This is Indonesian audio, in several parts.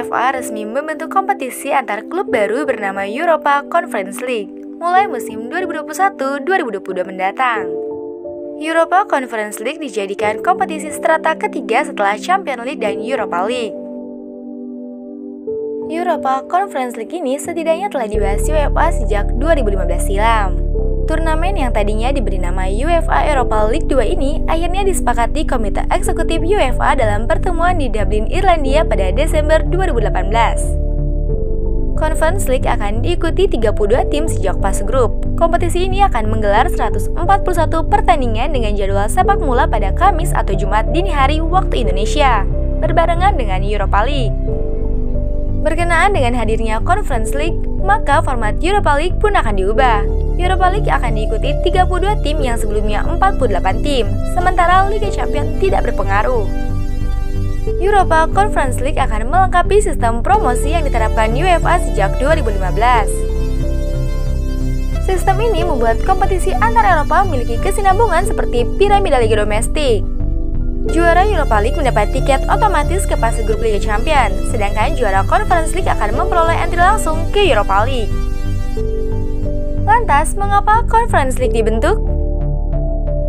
UEFA resmi membentuk kompetisi antar klub baru bernama Europa Conference League mulai musim 2021-2022 mendatang. Europa Conference League dijadikan kompetisi strata ketiga setelah Champions League dan Europa League. Europa Conference League ini setidaknya telah dibahas UEFA sejak 2015 silam. Turnamen yang tadinya diberi nama UEFA Europa League 2 ini akhirnya disepakati Komite Eksekutif UEFA dalam pertemuan di Dublin, Irlandia pada Desember 2018. Conference League akan diikuti 32 tim sejak fase grup. Kompetisi ini akan menggelar 141 pertandingan dengan jadwal sepak bola pada Kamis atau Jumat dini hari waktu Indonesia, berbarengan dengan Europa League. Berkenaan dengan hadirnya Conference League, maka format Europa League pun akan diubah. Europa League akan diikuti 32 tim yang sebelumnya 48 tim, sementara Liga Champions tidak berpengaruh. Europa Conference League akan melengkapi sistem promosi yang diterapkan UEFA sejak 2015. Sistem ini membuat kompetisi antar Eropa memiliki kesinambungan seperti piramida liga domestik. Juara Europa League mendapat tiket otomatis ke fase grup Liga Champions, sedangkan juara Conference League akan memperoleh entry langsung ke Europa League. Lantas, mengapa Conference League dibentuk?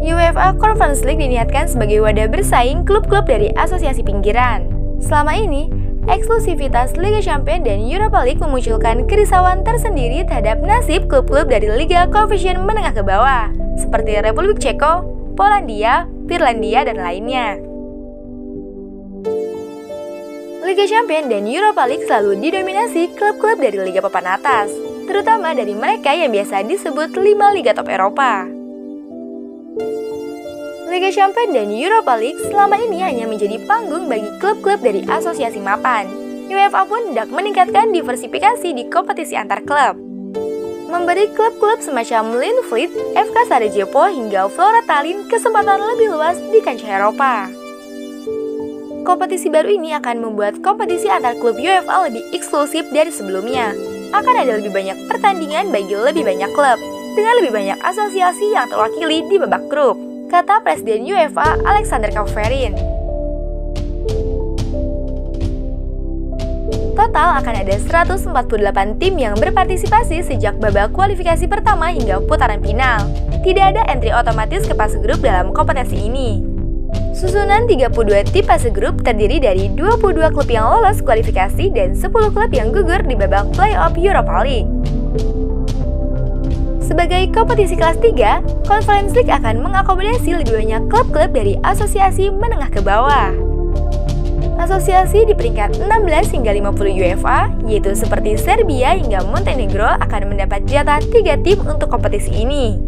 UEFA Conference League diniatkan sebagai wadah bersaing klub-klub dari asosiasi pinggiran. Selama ini, eksklusivitas Liga Champions dan Europa League memunculkan kerisauan tersendiri terhadap nasib klub-klub dari Liga Conference menengah ke bawah, seperti Republik Ceko, Polandia, Finlandia, dan lainnya. Liga Champions dan Europa League selalu didominasi klub-klub dari Liga Papan Atas, terutama dari mereka yang biasa disebut 5 Liga Top Eropa. Liga Champions dan Europa League selama ini hanya menjadi panggung bagi klub-klub dari asosiasi mapan. UEFA pun hendak meningkatkan diversifikasi di kompetisi antar klub, memberi klub-klub semacam Linfleet, FK Sarajevo hingga Flora Tallinn kesempatan lebih luas di kancah Eropa. Kompetisi baru ini akan membuat kompetisi antar klub UEFA lebih eksklusif dari sebelumnya. Akan ada lebih banyak pertandingan bagi lebih banyak klub, dengan lebih banyak asosiasi yang terwakili di babak grup, kata Presiden UEFA Alexander Čeferin. Total akan ada 148 tim yang berpartisipasi sejak babak kualifikasi pertama hingga putaran final. Tidak ada entry otomatis ke fase grup dalam kompetisi ini. Susunan 32 tim fase grup terdiri dari 22 klub yang lolos kualifikasi dan 10 klub yang gugur di babak play-off Europa League. Sebagai kompetisi kelas 3, Conference League akan mengakomodasi lebih banyak klub-klub dari asosiasi menengah ke bawah. Asosiasi di peringkat 16 hingga 50 UEFA, yaitu seperti Serbia hingga Montenegro akan mendapat jatah 3 tim untuk kompetisi ini.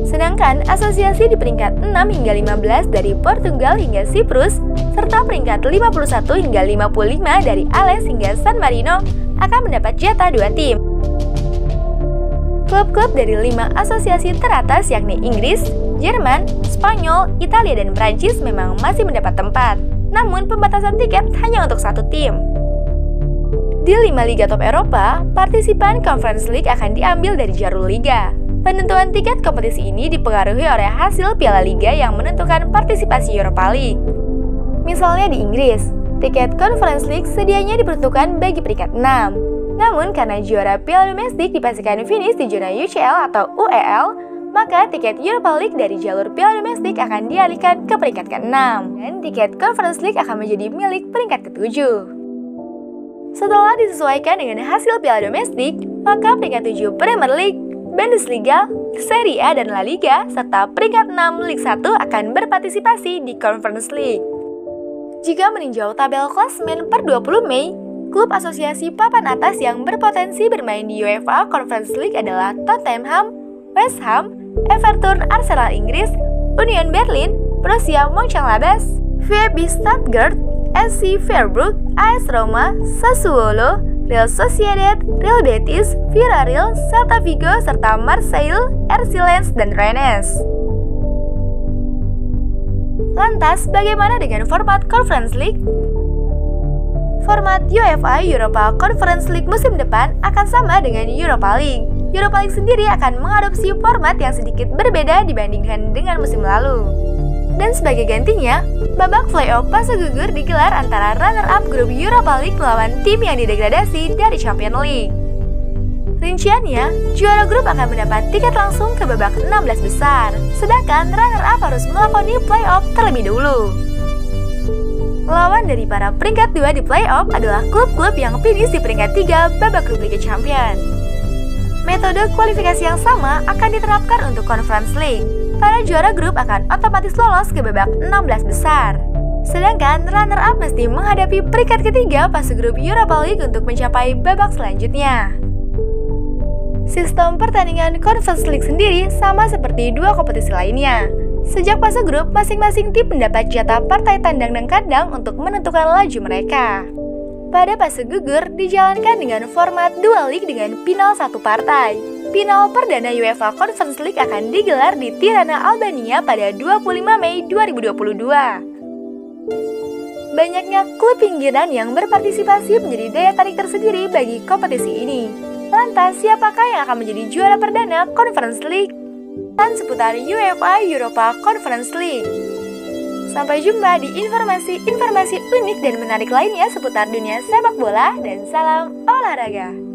Sedangkan asosiasi di peringkat 6 hingga 15 dari Portugal hingga Siprus, serta peringkat 51 hingga 55 dari Ales hingga San Marino akan mendapat jatah 2 tim. Klub-klub dari 5 asosiasi teratas yakni Inggris, Jerman, Spanyol, Italia, dan Prancis memang masih mendapat tempat. Namun pembatasan tiket hanya untuk 1 tim. Di 5 Liga Top Eropa, partisipan Conference League akan diambil dari jalur liga. Penentuan tiket kompetisi ini dipengaruhi oleh hasil Piala Liga yang menentukan partisipasi Europa League. Misalnya di Inggris, tiket Conference League sedianya diperuntukkan bagi peringkat 6. Namun karena juara Piala Domestik dipastikan finish di zona UCL atau UEL, maka tiket Europa League dari jalur Piala Domestik akan dialihkan ke peringkat ke-6 dan tiket Conference League akan menjadi milik peringkat ke-7. Setelah disesuaikan dengan hasil Piala Domestik, maka peringkat 7 Premier League, Bundesliga, Serie A, dan La Liga, serta peringkat 6 Liga 1 akan berpartisipasi di Conference League. Jika meninjau tabel klasemen per 20 Mei, klub asosiasi papan atas yang berpotensi bermain di UEFA Conference League adalah Tottenham, West Ham, Everton, Arsenal Inggris, Union Berlin, Borussia Mönchengladbach, VfB Stuttgart, SC Freiburg, AS Roma, Sassuolo, Real Sociedad, Real Betis, Villarreal, Celta Vigo, serta Marseille, RC Lens, dan Rennes. Lantas, bagaimana dengan format Conference League? Format UEFA Europa Conference League musim depan akan sama dengan Europa League. Europa League sendiri akan mengadopsi format yang sedikit berbeda dibandingkan dengan musim lalu. Dan sebagai gantinya, babak playoff fase gugur digelar antara runner-up grup Europa League melawan tim yang didegradasi dari Champions League. Rinciannya, juara grup akan mendapat tiket langsung ke babak 16 besar, sedangkan runner-up harus melakoni playoff terlebih dahulu. Lawan dari para peringkat 2 di playoff adalah klub-klub yang finish di peringkat 3 babak grup Liga Champions. Metode kualifikasi yang sama akan diterapkan untuk Conference League. Para juara grup akan otomatis lolos ke babak 16 besar. Sedangkan runner-up mesti menghadapi peringkat ketiga fase grup Europa League untuk mencapai babak selanjutnya. Sistem pertandingan Conference League sendiri sama seperti dua kompetisi lainnya. Sejak fase grup, masing-masing tim mendapat jatah partai tandang dan kandang untuk menentukan laju mereka. Pada fase gugur, dijalankan dengan format dual league dengan final satu partai. Final perdana UEFA Conference League akan digelar di Tirana, Albania pada 25 Mei 2022. Banyaknya klub pinggiran yang berpartisipasi menjadi daya tarik tersendiri bagi kompetisi ini. Lantas, siapakah yang akan menjadi juara perdana Conference League? Dan seputar UEFA Europa Conference League. Sampai jumpa di informasi-informasi unik dan menarik lainnya seputar dunia sepak bola dan salam olahraga.